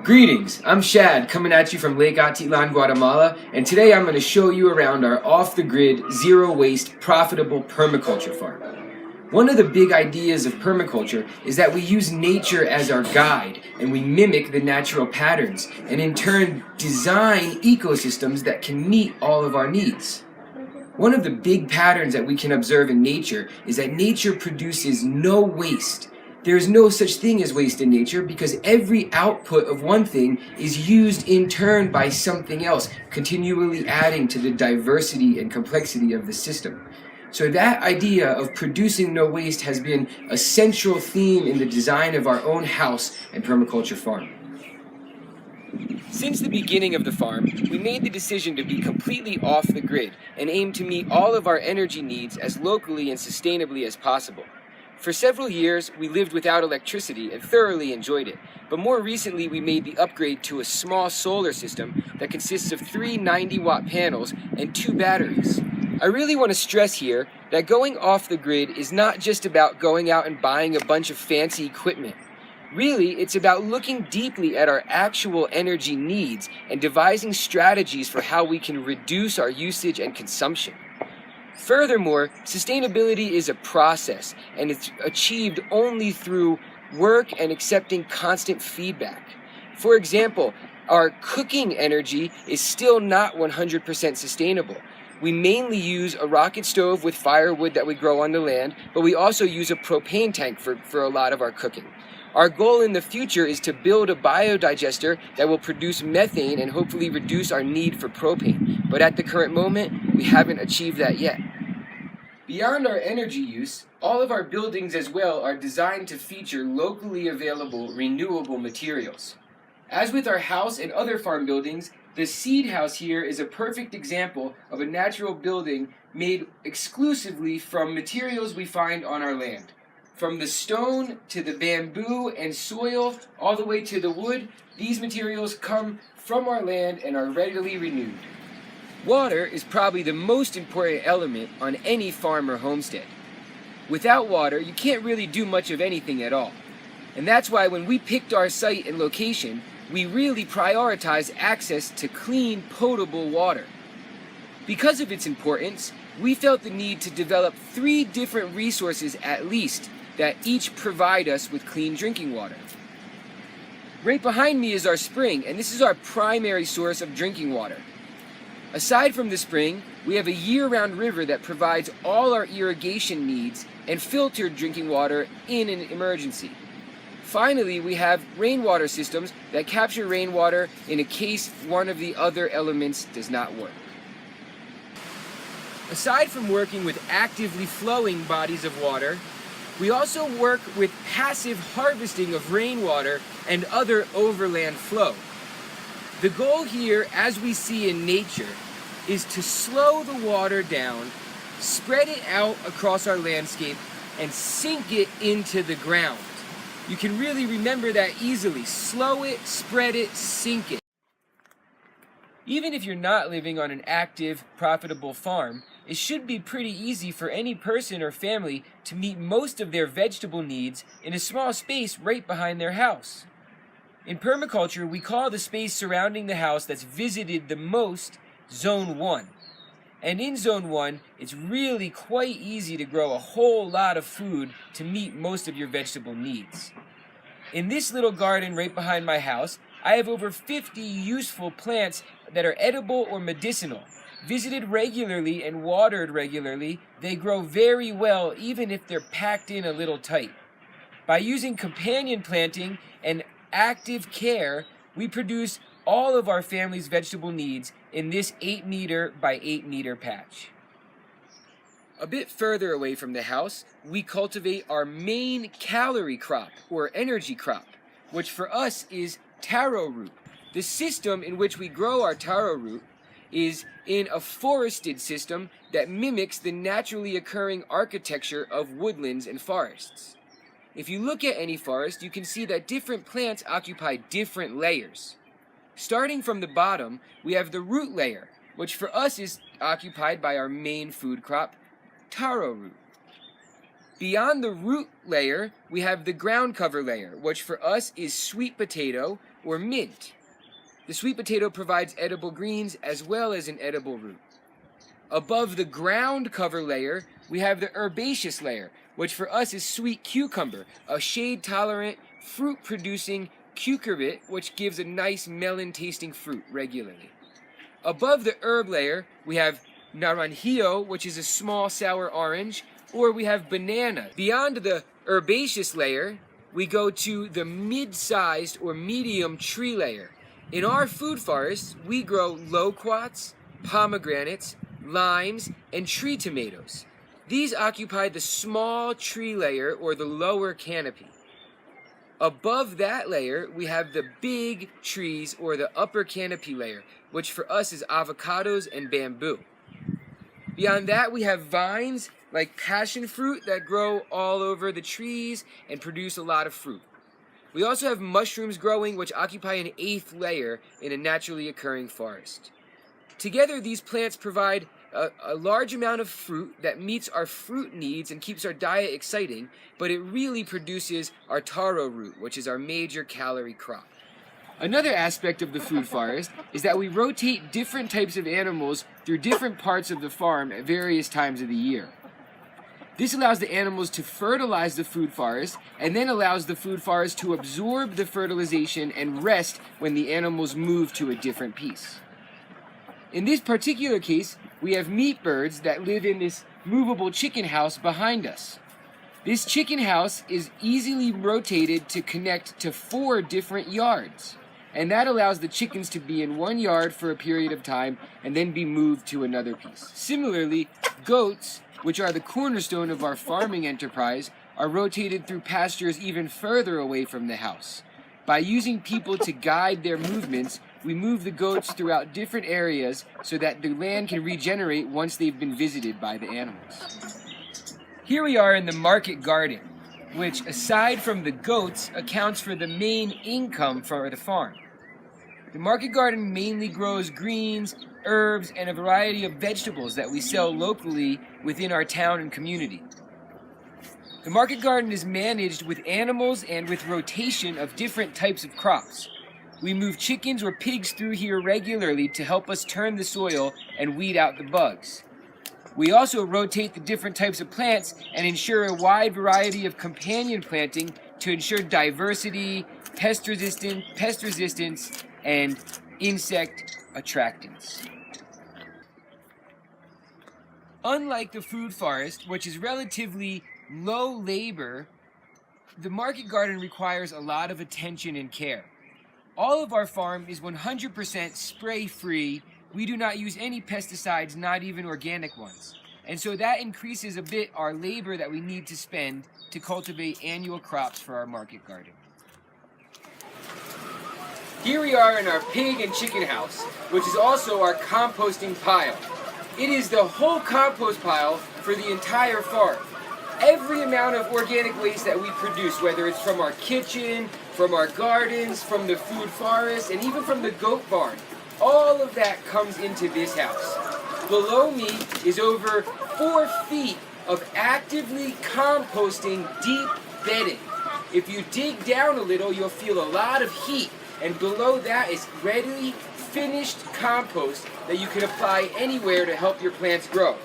Greetings, I'm Shad coming at you from Lake Atitlan, Guatemala, and today I'm going to show you around our off-the-grid, zero-waste, profitable permaculture farm. One of the big ideas of permaculture is that we use nature as our guide and we mimic the natural patterns and in turn design ecosystems that can meet all of our needs. One of the big patterns that we can observe in nature is that nature produces no waste. There is no such thing as waste in nature because every output of one thing is used in turn by something else, continually adding to the diversity and complexity of the system. So that idea of producing no waste has been a central theme in the design of our own house and permaculture farm. Since the beginning of the farm, we made the decision to be completely off the grid and aim to meet all of our energy needs as locally and sustainably as possible. For several years, we lived without electricity and thoroughly enjoyed it, but more recently we made the upgrade to a small solar system that consists of 3 90-watt panels and 2 batteries. I really want to stress here that going off the grid is not just about going out and buying a bunch of fancy equipment. Really, it's about looking deeply at our actual energy needs and devising strategies for how we can reduce our usage and consumption. Furthermore, sustainability is a process, and it's achieved only through work and accepting constant feedback. For example, our cooking energy is still not 100% sustainable. We mainly use a rocket stove with firewood that we grow on the land, but we also use a propane tank for a lot of our cooking. Our goal in the future is to build a biodigester that will produce methane and hopefully reduce our need for propane. But at the current moment, we haven't achieved that yet. Beyond our energy use, all of our buildings as well are designed to feature locally available renewable materials. As with our house and other farm buildings, the seed house here is a perfect example of a natural building made exclusively from materials we find on our land. From the stone to the bamboo and soil, all the way to the wood, these materials come from our land and are readily renewed. Water is probably the most important element on any farm or homestead. Without water, you can't really do much of anything at all. And that's why when we picked our site and location, we really prioritized access to clean, potable water. Because of its importance, we felt the need to develop 3 different resources at least that each provide us with clean drinking water. Right behind me is our spring, and this is our primary source of drinking water. Aside from the spring, we have a year-round river that provides all our irrigation needs and filtered drinking water in an emergency. Finally, we have rainwater systems that capture rainwater in a case one of the other elements does not work. Aside from working with actively flowing bodies of water, we also work with passive harvesting of rainwater and other overland flow. The goal here, as we see in nature, is to slow the water down, spread it out across our landscape, and sink it into the ground. You can really remember that easily. Slow it, spread it, sink it. Even if you're not living on an active, profitable farm, it should be pretty easy for any person or family to meet most of their vegetable needs in a small space right behind their house. In permaculture, we call the space surrounding the house that's visited the most Zone 1. And in Zone 1, it's really quite easy to grow a whole lot of food to meet most of your vegetable needs. In this little garden right behind my house, I have over 50 useful plants that are edible or medicinal. Visited regularly and watered regularly, they grow very well even if they're packed in a little tight. By using companion planting and active care, we produce all of our family's vegetable needs in this 8-meter by 8-meter patch. A bit further away from the house, we cultivate our main calorie crop, or energy crop, which for us is taro root. The system in which we grow our taro root is in a forested system that mimics the naturally occurring architecture of woodlands and forests. If you look at any forest, you can see that different plants occupy different layers. Starting from the bottom, we have the root layer, which for us is occupied by our main food crop, taro root. Beyond the root layer, we have the ground cover layer, which for us is sweet potato, or mint. The sweet potato provides edible greens as well as an edible root. Above the ground cover layer, we have the herbaceous layer, which for us is sweet cucumber, a shade-tolerant, fruit-producing cucurbit, which gives a nice melon-tasting fruit regularly. Above the herb layer, we have naranjillo, which is a small sour orange, or we have banana. Beyond the herbaceous layer, we go to the mid-sized or medium tree layer. In our food forests, we grow loquats, pomegranates, limes, and tree tomatoes. These occupy the small tree layer or the lower canopy. Above that layer, we have the big trees or the upper canopy layer, which for us is avocados and bamboo. Beyond that, we have vines like passion fruit that grow all over the trees and produce a lot of fruit. We also have mushrooms growing, which occupy an 8th layer in a naturally occurring forest. Together, these plants provide a large amount of fruit that meets our fruit needs and keeps our diet exciting, but it really produces our taro root, which is our major calorie crop. Another aspect of the food forest is that we rotate different types of animals through different parts of the farm at various times of the year. This allows the animals to fertilize the food forest and then allows the food forest to absorb the fertilization and rest when the animals move to a different piece. In this particular case, we have meat birds that live in this movable chicken house behind us. This chicken house is easily rotated to connect to 4 different yards, and that allows the chickens to be in one yard for a period of time and then be moved to another piece. Similarly, goats, which are the cornerstone of our farming enterprise, are rotated through pastures even further away from the house. By using people to guide their movements, we move the goats throughout different areas so that the land can regenerate once they've been visited by the animals. Here we are in the market garden, which, aside from the goats, accounts for the main income for the farm. The market garden mainly grows greens, herbs, and a variety of vegetables that we sell locally within our town and community. The market garden is managed with animals and with rotation of different types of crops. We move chickens or pigs through here regularly to help us turn the soil and weed out the bugs. We also rotate the different types of plants and ensure a wide variety of companion planting to ensure diversity, pest resistance, and insect attractants. Unlike the food forest, which is relatively low labor, the market garden requires a lot of attention and care. All of our farm is 100% spray-free. We do not use any pesticides, not even organic ones. And so that increases a bit our labor that we need to spend to cultivate annual crops for our market garden. Here we are in our pig and chicken house, which is also our composting pile. It is the whole compost pile for the entire farm. Every amount of organic waste that we produce, whether it's from our kitchen, from our gardens, from the food forest, and even from the goat barn, all of that comes into this house. Below me is over 4 feet of actively composting deep bedding. If you dig down a little, you'll feel a lot of heat, and below that is ready, finished compost that you can apply anywhere to help your plants grow.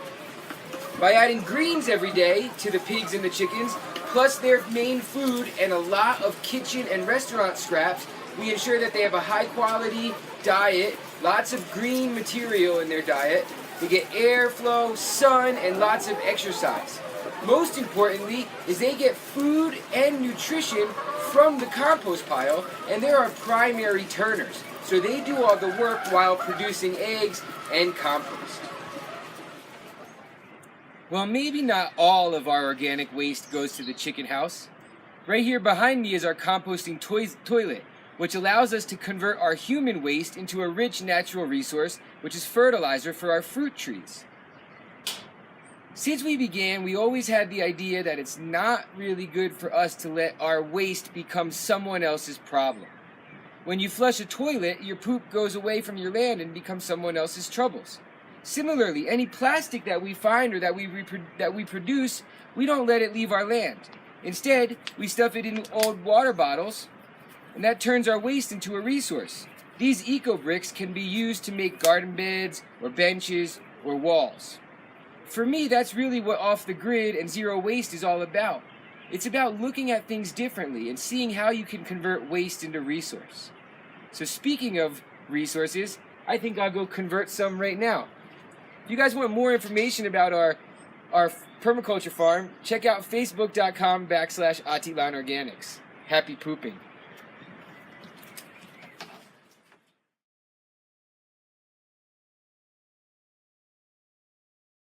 By adding greens every day to the pigs and the chickens, plus their main food and a lot of kitchen and restaurant scraps, we ensure that they have a high quality diet, lots of green material in their diet. They get airflow, sun, and lots of exercise. Most importantly is they get food and nutrition from the compost pile, and they're our primary turners. So they do all the work while producing eggs and compost. Well, maybe not all of our organic waste goes to the chicken house. Right here behind me is our composting toilet, which allows us to convert our human waste into a rich natural resource, which is fertilizer for our fruit trees. Since we began, we always had the idea that it's not really good for us to let our waste become someone else's problem. When you flush a toilet, your poop goes away from your land and becomes someone else's troubles. Similarly, any plastic that we find or that we produce, we don't let it leave our land. Instead, we stuff it in old water bottles and that turns our waste into a resource. These eco-bricks can be used to make garden beds, or benches, or walls. For me, that's really what off the grid and zero waste is all about. It's about looking at things differently and seeing how you can convert waste into resource. So speaking of resources, I think I'll go convert some right now. If you guys want more information about our permaculture farm, check out facebook.com/Atilan Organics. Happy pooping.